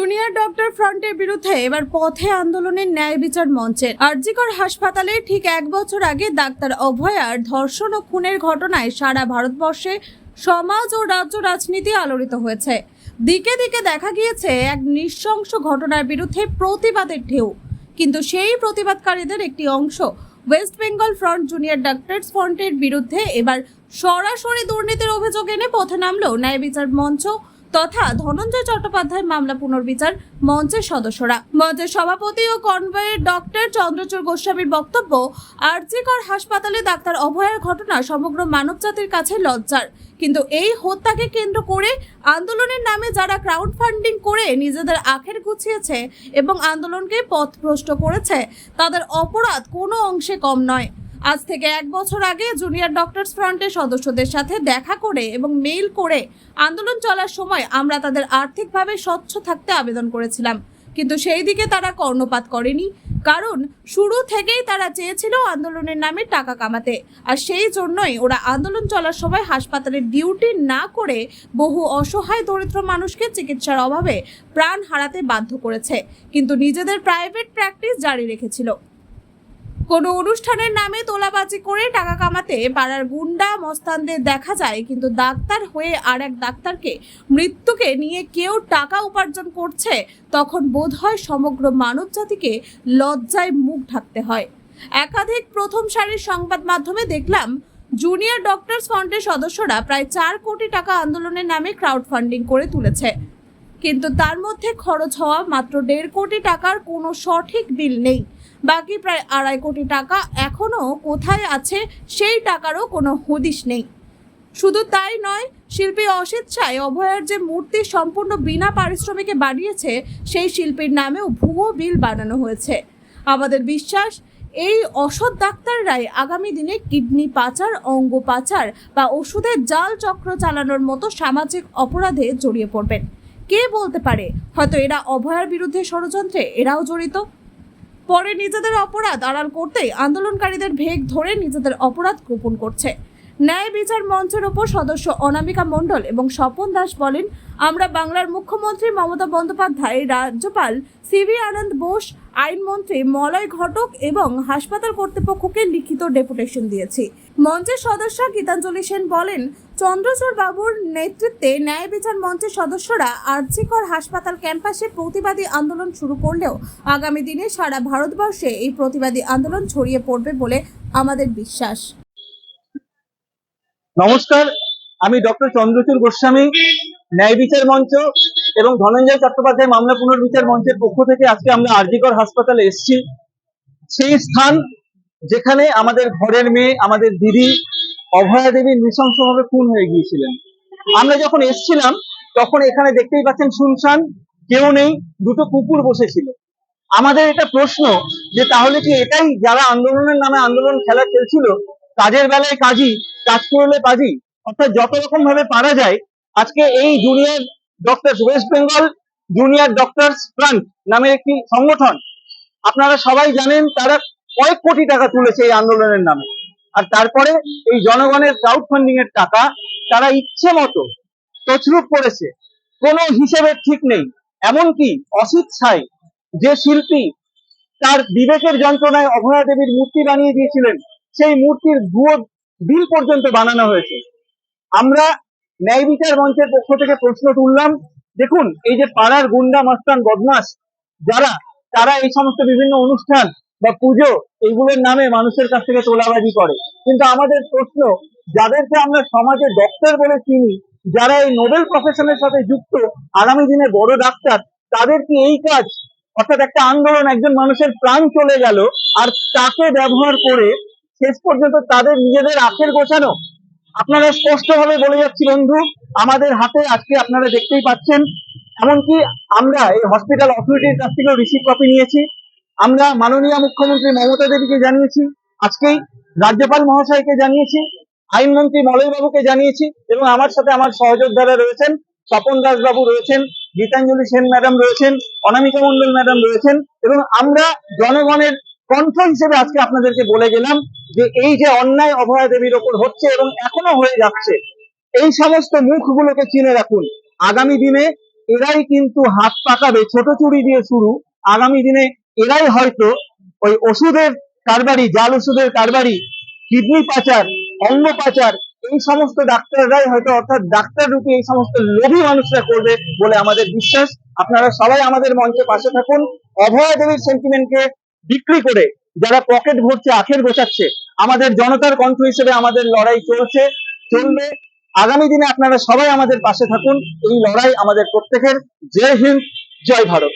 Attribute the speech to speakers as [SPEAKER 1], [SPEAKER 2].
[SPEAKER 1] Junior doctor ফ্রন্টের বিরুদ্ধে এবার পথে আন্দোলনের ন্যায় বিচার মঞ্চের। আরজিকর হাসপাতালে ঠিক 1 বছর আগে ডাক্তার অভয়ার ধর্ষণ ও খুনের ঘটনায় সারা ভারতবর্ষে সমাজ ও রাজ্য রাজনীতি আলোড়িত হয়েছে। দিকে দিকে দেখা গিয়েছে এক নৃশংস ঘটনার বিরুদ্ধে প্রতিবাদের ঢেউ। কিন্তু সেই প্রতিবাদকারীদের একটি অংশ West Bengal front junior doctors ফ্রন্টের বিরুদ্ধে এবার সরাসরি দুর্নীতির অভিযোগ এনে পথে নামলো ন্যায় বিচার মঞ্চ তথা ধনঞ্জয় চট্টোপাধ্যায় মামলা পুনর্বিচার মঞ্চের সদস্যরা। মঞ্চের সভাপতি ও কনভয়ের ডক্টর চন্দ্রচূড় গোস্বামীর বক্তব্য, আরজিকর হাসপাতালে ডাক্তার অভয়ার ঘটনা সমগ্র মানবজাতির কাছে লজ্জার। কিন্তু এই হত্যাকে কেন্দ্র করে আন্দোলনের নামে যারা ক্রাউড ফান্ডিং করে নিজেদের আখের গুছিয়েছে এবং আন্দোলনকে পথভ্রষ্ট করেছে, তাদের অপরাধ কোনো অংশে কম নয়। আজ থেকে 1 বছর আগে জুনিয়র ডক্টরস ফ্রন্টের সদস্যদের সাথে দেখা করে এবং মেইল করে আন্দোলন চলার সময় আমরা তাদের আর্থিকভাবে স্বচ্ছ থাকতে আবেদন করেছিলাম, কিন্তু সেই দিকে তারা কর্ণপাত করেনি। কারণ শুরু থেকেই তারা চেয়েছিল আন্দোলনের নামে টাকা কামাতে, আর সেই জন্যই ওরা আন্দোলন চলার সময় হাসপাতালে ডিউটি না করে বহু অসহায় দরিদ্র মানুষকে চিকিৎসার অভাবে প্রাণ হারাতে বাধ্য করেছে, কিন্তু নিজেদের প্রাইভেট প্র্যাকটিস জারি রেখেছিল। কোনো অনুষ্ঠানের নামে তোলাবাজি করে টাকা কামাতে পাড়ার গুন্ডা মস্তানদের দেখা যায়, কিন্তু ডাক্তার হয়ে আর এক ডাক্তারকে মৃত্যুকে নিয়ে কেউ টাকা উপার্জন করছে, তখন বোধ হয় সমগ্র মানব জাতিকে লজ্জায় মুখ ঢাকতে হয়। একাধিক প্রথম সারির সংবাদ মাধ্যমে দেখলাম জুনিয়র ডক্টরস ফ্রন্টের সদস্যরা প্রায় 4 কোটি টাকা আন্দোলনের নামে ক্রাউড ফান্ডিং করে তুলেছে, কিন্তু তার মধ্যে খরচ হওয়া মাত্র 1.5 কোটি টাকার কোনো সঠিক বিল নেই। বাকি প্রায় 2.5 কোটি টাকা এখনো কোথায় আছে সেই টাকারও কোনো হদিশ নেই। শুধু তাই নয়, শিল্পী অস্বেচ্ছায় অভয়ার যে মূর্তি সম্পূর্ণ বিনা পারিশ্রমিকে বানিয়েছে, সেই শিল্পীর নামেও ভুয়ো বিল বানানো হয়েছে। আমাদের বিশ্বাস, এই অসৎ ডাক্তাররাই আগামী দিনে কিডনি পাচার, অঙ্গ পাচার বা ওষুধের জাল চক্র চালানোর মতো সামাজিক অপরাধে জড়িয়ে পড়বেন। কে বলতে পারে, হয়তো এরা অভয়ার বিরুদ্ধে ষড়যন্ত্রে এরাও জড়িত। পরে নিজেদের অপরাধ আড়াল করতে আন্দোলনকারীদের ভেগ ধরে নিজেদের অপরাধ গোপন করছে। ন্যায় বিচার মঞ্চের ওপর সদস্য অনামিকা মণ্ডল এবং স্বপন দাস বলেন, আমরা বাংলার মুখ্যমন্ত্রী মমতা বন্দ্যোপাধ্যায়, রাজ্যপাল সিভি আনন্দ বোস, আইনমন্ত্রী মলয় ঘটক এবং হাসপাতাল কর্তৃপক্ষকে লিখিত ডেপুটেশন দিয়েছি। মঞ্চের সদস্য গীতাঞ্জলি সেন বলেন, চন্দ্রচূড় বাবুর নেতৃত্বে ন্যায় বিচার মঞ্চের সদস্যরা আরজিকর হাসপাতাল ক্যাম্পাসে প্রতিবাদী আন্দোলন শুরু করলেও আগামী দিনে সারা ভারতবর্ষে এই প্রতিবাদী আন্দোলন ছড়িয়ে পড়বে বলে আমাদের বিশ্বাস।
[SPEAKER 2] নমস্কার, আমি ডক্টর চন্দ্রচূড় গোস্বামী, ন্যায় বিচার মঞ্চ এবং ধনঞ্জয় চট্টোপাধ্যায় মামলা পুনর্বিচার মঞ্চের পক্ষ থেকে আজকে আমরা আরজিকর হাসপাতালে এসেছি। সেই স্থান যেখানে আমাদের ঘরের মেয়ে, আমাদের দিদি অভয়া দেবী নৃশংসভাবে খুন হয়ে গিয়েছিলেন। আমরা যখন এসেছিলাম তখন এখানে দেখতেই পাচ্ছেন শুনশান, কেউ নেই, 2টো কুকুর বসেছিল। আমাদের এটা প্রশ্ন যে তাহলে কি এটাই যারা আন্দোলনের নামে আন্দোলন খেলা খেলছিল, কাজের বেলায় কাজী, কাজ করলে বাজি, অর্থাৎ যত রকম ভাবে পারা যায় আজকে এই junior doctors, West Bengal junior doctors front নামের একটি সংগঠন, আপনারা সবাই জানেন তারা কয়েক কোটি টাকা তুলেছে এই আন্দোলনের নামে। আর তারপরে এই জনগণের ক্রাউড ফান্ডিং এর টাকা তারা ইচ্ছে মতো তছরূপ করেছে, কোনো হিসেবের ঠিক নেই। এমনকি অসিত ছাই, যে শিল্পী তার বিবেকের যন্ত্রণায় অভয়া দেবীর মূর্তি বানিয়ে দিয়েছিলেন, সেই মূর্তির ভুয়ো বিল পর্যন্ত বানানো হয়েছে। আমরা ন্যায় বিচার মঞ্চের পক্ষ থেকে প্রশ্ন তুললাম, দেখুন এই যে পাড়ার গুন্ডা মস্তান বদমাস যারা, তারা এই সমস্ত বিভিন্ন অনুষ্ঠান বা পুজো এইগুলোর নামে মানুষের কাছ থেকে তোলাবাজি করে, কিন্তু আমাদের প্রশ্ন, যাদেরকে আমরা সমাজে ডক্টর বলে চিনি, যারা এই নোবেল প্রফেশনের সাথে যুক্ত, আগামী দিনে বড় ডাক্তার, তাদের কি এই কাজ? অর্থাৎ একটা আন্দোলন, একজন মানুষের প্রাণ চলে গেল আর তাকে ব্যবহার করে শেষ পর্যন্ত তাদের নিজেদের আখের গোছানো। আপনারা স্পষ্টভাবে বলে যাচ্ছি বন্ধু, আমাদের হাতে আজকে আপনারা দেখতেই পাচ্ছেন, এমনকি আমরা এই হসপিটাল অথরিটির কাছ থেকেও রিসিভ কপি নিয়েছি। আমরা মাননীয় মুখ্যমন্ত্রী মমতা দেবীকে জানিয়েছি, আজকেই রাজ্যপাল মহাশয়কে জানিয়েছি, আইনমন্ত্রী মলয় বাবুকে জানিয়েছি, এবং আমার সাথে আমার সহযোদ্ধারা রয়েছেন, স্বপন দাস বাবু রয়েছেন, গীতাঞ্জলি সেন ম্যাডাম রয়েছেন, অনামিকা মণ্ডল ম্যাডাম রয়েছেন, এবং আমরা জনগণের কণ্ঠ হিসেবে আজকে আপনাদেরকে বলে গেলাম যে এই যে অন্যায় অভয়া দেবীর ওপর হচ্ছে এবং এখনো হয়ে যাচ্ছে, এই সমস্ত মুখগুলোকে চিনে রাখুন। আগামী দিনে এরাই কিন্তু হাত পাকাবে ছোট চুরি দিয়ে শুরু, আগামী দিনে এরাই হয়তো ওই ওষুধের কারবারি, জাল ওষুধের কারবারি, কিডনি পাচার, অঙ্গ পাচার, এই সমস্ত ডাক্তাররাই হয়তো, অর্থাৎ ডাক্তার রূপী এই সমস্ত লোভী মানুষরা করবে বলে আমাদের বিশ্বাস। আপনারা সবাই আমাদের মঞ্চে পাশে থাকুন। অভয়া দেবীর সেন্টিমেন্টকে বিক্রি করে যারা পকেট ভরছে, আখের গোছাচ্ছে, আমাদের জনতার কণ্ঠ হিসেবে আমাদের লড়াই চলবে। আগামী দিনে আপনারা সবাই আমাদের পাশে থাকুন। এই লড়াই আমাদের প্রত্যেকের। জয় হিন্দ, জয় ভারত।